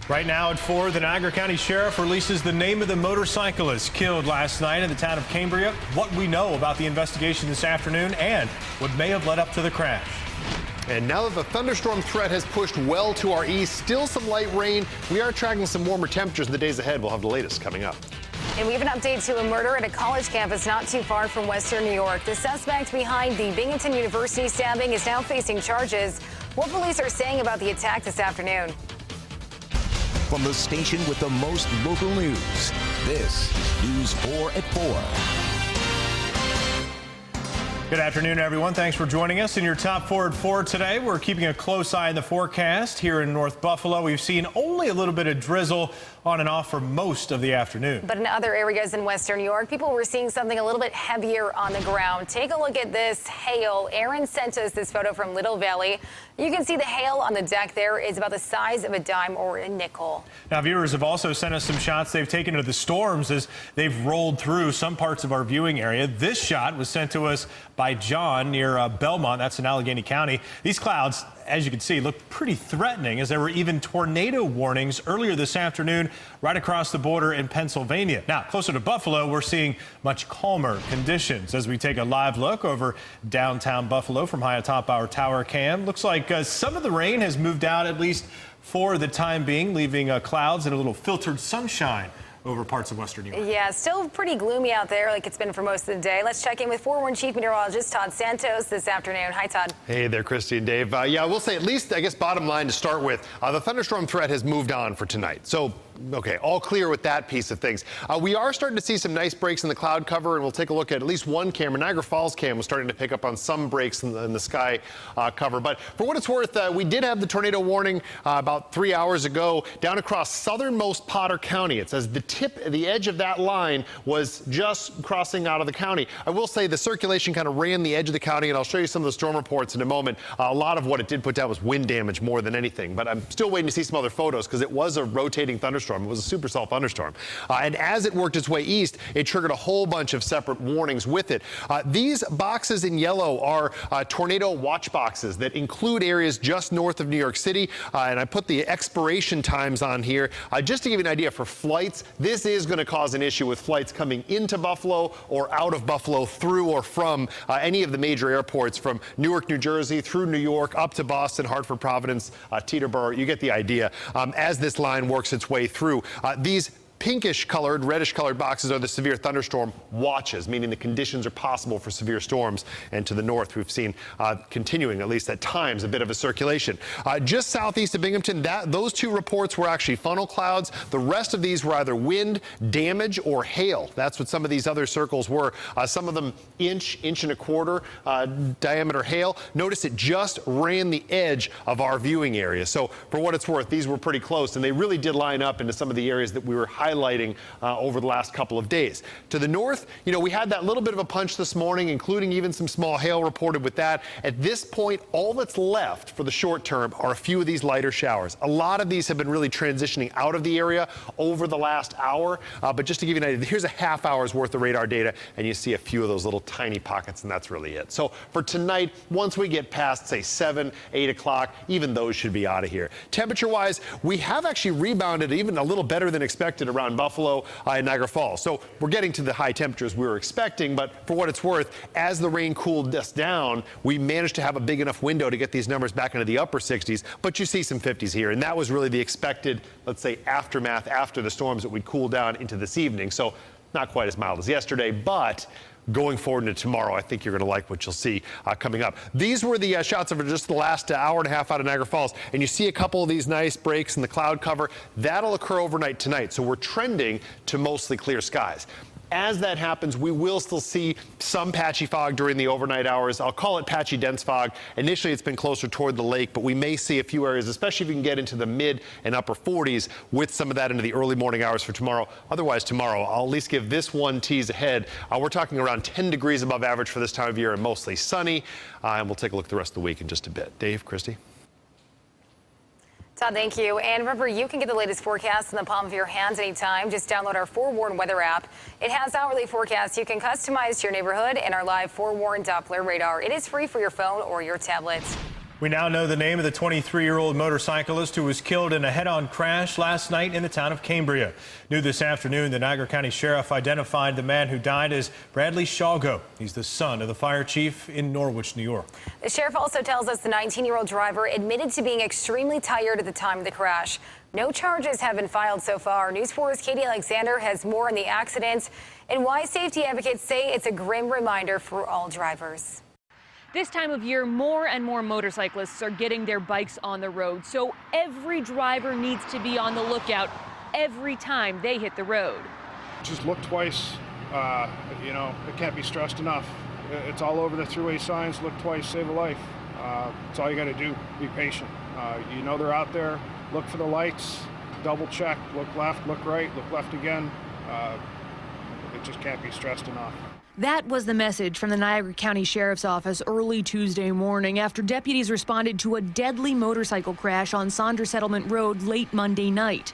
Right now at 4, the Niagara County Sheriff releases the name of the motorcyclist killed last night in the town of Cambria, what we know about the investigation this afternoon, and what may have led up to the crash. And now that the thunderstorm threat has pushed well to our east, still some light rain. We are tracking some warmer temperatures in the days ahead. We'll have the latest coming up. And we have an update to a murder at a college campus not too far from Western New York. The suspect behind the Binghamton University stabbing is now facing charges. What police are saying about the attack this afternoon. From the station with the most local news, this is News 4 at 4. Good afternoon, everyone. Thanks for joining us in your top 4 at 4 today. We're keeping a close eye on the forecast here in North Buffalo. We've seen only a little bit of drizzle on and off for most of the afternoon. But in other areas in Western New York, people were seeing something a little bit heavier on the ground. Take a look at this hail. Aaron sent us this photo from Little Valley. You can see the hail on the deck there is about the size of a dime or a nickel. Now, viewers have also sent us some shots they've taken of the storms as they've rolled through some parts of our viewing area. This shot was sent to us by John near Belmont. That's in Allegheny County. These clouds, as you can see, look pretty threatening as there were even tornado warnings earlier this afternoon right across the border in Pennsylvania. Now, closer to Buffalo, we're seeing much calmer conditions as we take a live look over downtown Buffalo from high atop our tower cam. Looks like some of the rain has moved out, at least for the time being, leaving clouds and a little filtered sunshine over parts of Western New York. Yeah, still pretty gloomy out there like it's been for most of the day. Let's check in with Forewarned Chief Meteorologist Todd Santos this afternoon. Hi, Todd. Hey there, Christy and Dave. Yeah, we'll say at least, I guess, bottom line to start with, the thunderstorm threat has moved on for tonight. So, okay, all clear with that piece of things. We are starting to see some nice breaks in the cloud cover, and we'll take a look at least one camera. Niagara Falls cam was starting to pick up on some breaks in the sky cover. But for what it's worth, we did have the tornado warning about 3 hours ago down across southernmost Potter County. It says the edge of that line was just crossing out of the county. I will say the circulation kind of ran the edge of the county, and I'll show you some of the storm reports in a moment. A lot of what it did put down was wind damage more than anything, but I'm still waiting to see some other photos because it was a rotating thunderstorm. It was a supercell thunderstorm. And as it worked its way east, it triggered a whole bunch of separate warnings with it. These boxes in yellow are tornado watch boxes that include areas just north of New York City. And I put the expiration times on here just to give you an idea for flights. This is going to cause an issue with flights coming into Buffalo or out of Buffalo through or from any of the major airports from Newark, New Jersey, through New York, up to Boston, Hartford, Providence, Teterboro. You get the idea as this line works its way through. These pinkish colored, reddish colored boxes are the severe thunderstorm watches, meaning the conditions are possible for severe storms. And to the north, we've seen continuing, at least at times, a bit of a circulation. Just southeast of Binghamton, those two reports were actually funnel clouds. The rest of these were either wind, damage, or hail. That's what some of these other circles were. Some of them inch and a quarter diameter hail. Notice it just ran the edge of our viewing area. So for what it's worth, these were pretty close, and they really did line up into some of the areas that we were highlighting over the last couple of days. To the north, we had that little bit of a punch this morning, including even some small hail reported with that. At this point, all that's left for the short term are a few of these lighter showers. A lot of these have been really transitioning out of the area over the last hour. But just to give you an idea, here's a half hour's worth of radar data, and you see a few of those little tiny pockets, and that's really it. So for tonight, once we get past, say, 7, 8 o'clock, even those should be out of here. Temperature-wise, we have actually rebounded even a little better than expected around Buffalo and Niagara Falls. So we're getting to the high temperatures we were expecting, but for what it's worth, as the rain cooled us down, we managed to have a big enough window to get these numbers back into the upper 60s, but you see some 50s here, and that was really the expected, let's say, aftermath after the storms that would cool down into this evening. So not quite as mild as yesterday, but going forward into tomorrow, I think you're going to like what you'll see coming up. These were the shots of just the last hour and a half out of Niagara Falls, and you see a couple of these nice breaks in the cloud cover. That'll occur overnight tonight, so we're trending to mostly clear skies. As that happens, we will still see some patchy fog during the overnight hours. I'll call it patchy dense fog. Initially, it's been closer toward the lake, but we may see a few areas, especially if you can get into the mid and upper 40s with some of that into the early morning hours for tomorrow. Otherwise, tomorrow, I'll at least give this one tease ahead. We're talking around 10 degrees above average for this time of year and mostly sunny. And we'll take a look at the rest of the week in just a bit. Dave, Christy? Todd, thank you. And remember, you can get the latest forecast in the palm of your hands anytime. Just download our Forewarned weather app. It has hourly forecasts you can customize to your neighborhood and our live Forewarned Doppler radar. It is free for your phone or your tablet. We now know the name of the 23-year-old motorcyclist who was killed in a head-on crash last night in the town of Cambria. New this afternoon, the Niagara County Sheriff identified the man who died as Bradley Shawgo. He's the son of the fire chief in Norwich, New York. The sheriff also tells us the 19-year-old driver admitted to being extremely tired at the time of the crash. No charges have been filed so far. News 4's Katie Alexander has more on the accident and why safety advocates say it's a grim reminder for all drivers. This time of year, more and more motorcyclists are getting their bikes on the road, so every driver needs to be on the lookout every time they hit the road. Just look twice. It can't be stressed enough. It's all over the three-way signs. Look twice, save a life. That's all you got to do. Be patient. They're out there. Look for the lights. Double check. Look left. Look right. Look left again. It just can't be stressed enough. That was the message from the Niagara County Sheriff's Office early Tuesday morning after deputies responded to a deadly motorcycle crash on Saunders Settlement Road late Monday night.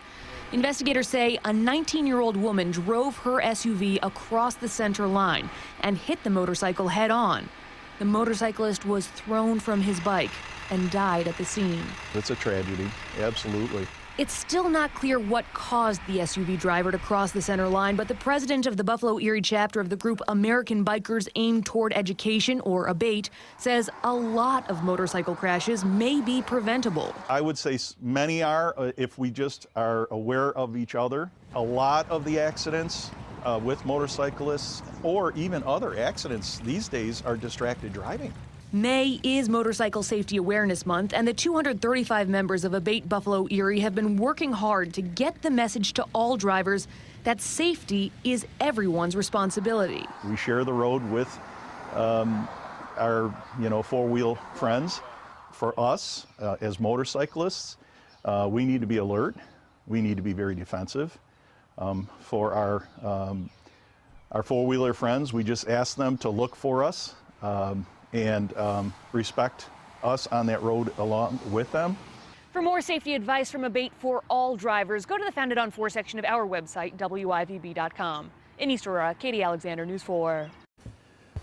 Investigators say a 19-year-old woman drove her SUV across the center line and hit the motorcycle head on. The motorcyclist was thrown from his bike and died at the scene. It's a tragedy, absolutely. It's still not clear what caused the SUV driver to cross the center line, but the president of the Buffalo Erie chapter of the group American Bikers Aim Toward Education, or ABATE, says a lot of motorcycle crashes may be preventable. I would say many are, if we just are aware of each other. A lot of the accidents with motorcyclists or even other accidents these days are distracted driving. May is Motorcycle Safety Awareness Month, and the 235 members of ABATE Buffalo Erie have been working hard to get the message to all drivers that safety is everyone's responsibility. We share the road with our, four-wheel friends. For us, as motorcyclists, we need to be alert. We need to be very defensive. For our four-wheeler friends, we just ask them to look for us. And respect us on that road along with them. For more safety advice from ABATE for all drivers, go to the Founded on 4 section of our website, WIVB.com. In East Aurora, Katie Alexander, News 4.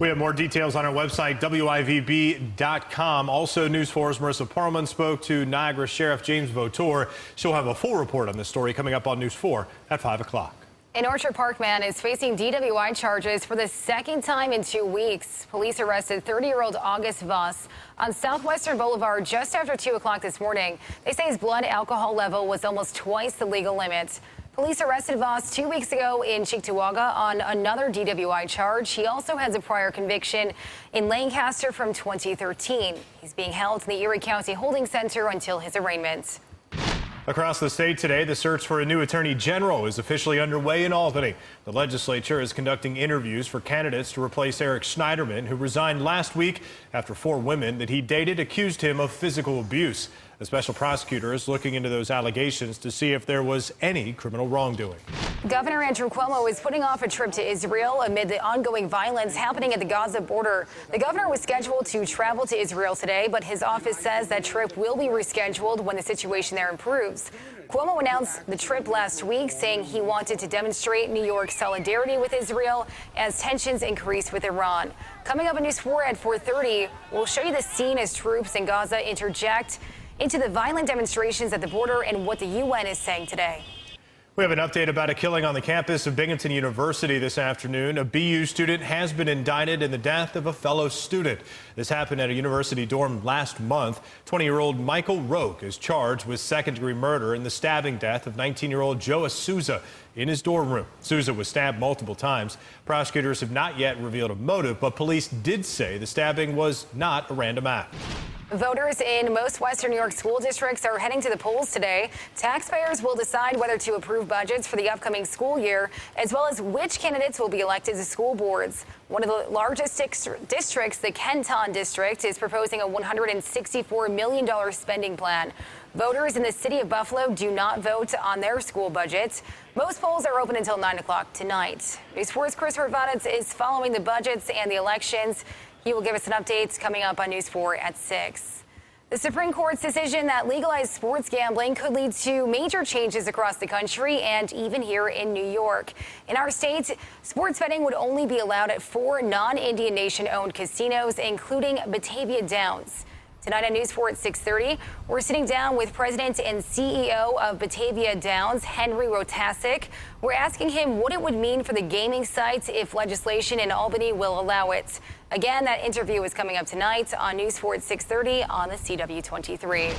We have more details on our website, WIVB.com. Also, News 4's Marissa Parlman spoke to Niagara Sheriff James Vautour. She'll have a full report on this story coming up on News 4 at 5 o'clock. An Orchard Park man is facing DWI charges for the second time in 2 weeks. Police arrested 30-year-old August Voss on Southwestern Boulevard just after 2 o'clock this morning. They say his blood alcohol level was almost twice the legal limit. Police arrested Voss 2 weeks ago in Cheektowaga on another DWI charge. He also has a prior conviction in Lancaster from 2013. He's being held in the Erie County Holding Center until his arraignment. Across the state today, the search for a new attorney general is officially underway in Albany. The legislature is conducting interviews for candidates to replace Eric Schneiderman, who resigned last week after 4 women that he dated accused him of physical abuse. The special prosecutor is looking into those allegations to see if there was any criminal wrongdoing. Governor Andrew Cuomo is putting off a trip to Israel amid the ongoing violence happening at the Gaza border. The governor was scheduled to travel to Israel today, but his office says that trip will be rescheduled when the situation there improves. Cuomo announced the trip last week, saying he wanted to demonstrate New York's solidarity with Israel as tensions increase with Iran. Coming up on News 4 at 4:30, we'll show you the scene as troops in Gaza interject into the violent demonstrations at the border and what the UN is saying today. We have an update about a killing on the campus of Binghamton University this afternoon. A BU student has been indicted in the death of a fellow student. This happened at a university dorm last month. 20-year-old Michael Roque is charged with second-degree murder in the stabbing death of 19-year-old Joa Souza in his dorm room. Souza was stabbed multiple times. Prosecutors have not yet revealed a motive, but police did say the stabbing was not a random act. Voters in most Western New York school districts are heading to the polls today. Taxpayers will decide whether to approve budgets for the upcoming school year, as well as which candidates will be elected to school boards. One of the largest districts, the Kenton District, is proposing a $164 million spending plan. Voters in the city of Buffalo do not vote on their school budgets. Most polls are open until 9 o'clock tonight. News 4's Chris Horvath is following the budgets and the elections. He will give us an update coming up on News 4 at 6. The Supreme Court's decision that legalized sports gambling could lead to major changes across the country and even here in New York. In our state, sports betting would only be allowed at 4 non-Indian Nation-owned casinos, including Batavia Downs. Tonight on News 4 at 6:30, we're sitting down with President and CEO of Batavia Downs, Henry Rotasic. We're asking him what it would mean for the gaming sites if legislation in Albany will allow it. Again, that interview is coming up tonight on News 4 at 6:30 on the CW23.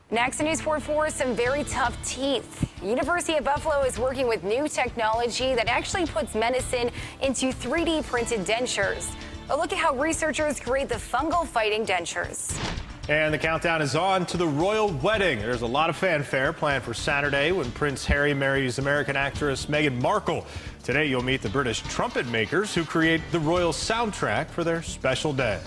Next on News 4, some very tough teeth. University of Buffalo is working with new technology that actually puts medicine into 3D printed dentures. A look at how researchers create the fungal-fighting dentures. And the countdown is on to the royal wedding. There's a lot of fanfare planned for Saturday when Prince Harry marries American actress Meghan Markle. Today, you'll meet the British trumpet makers who create the royal soundtrack for their special day.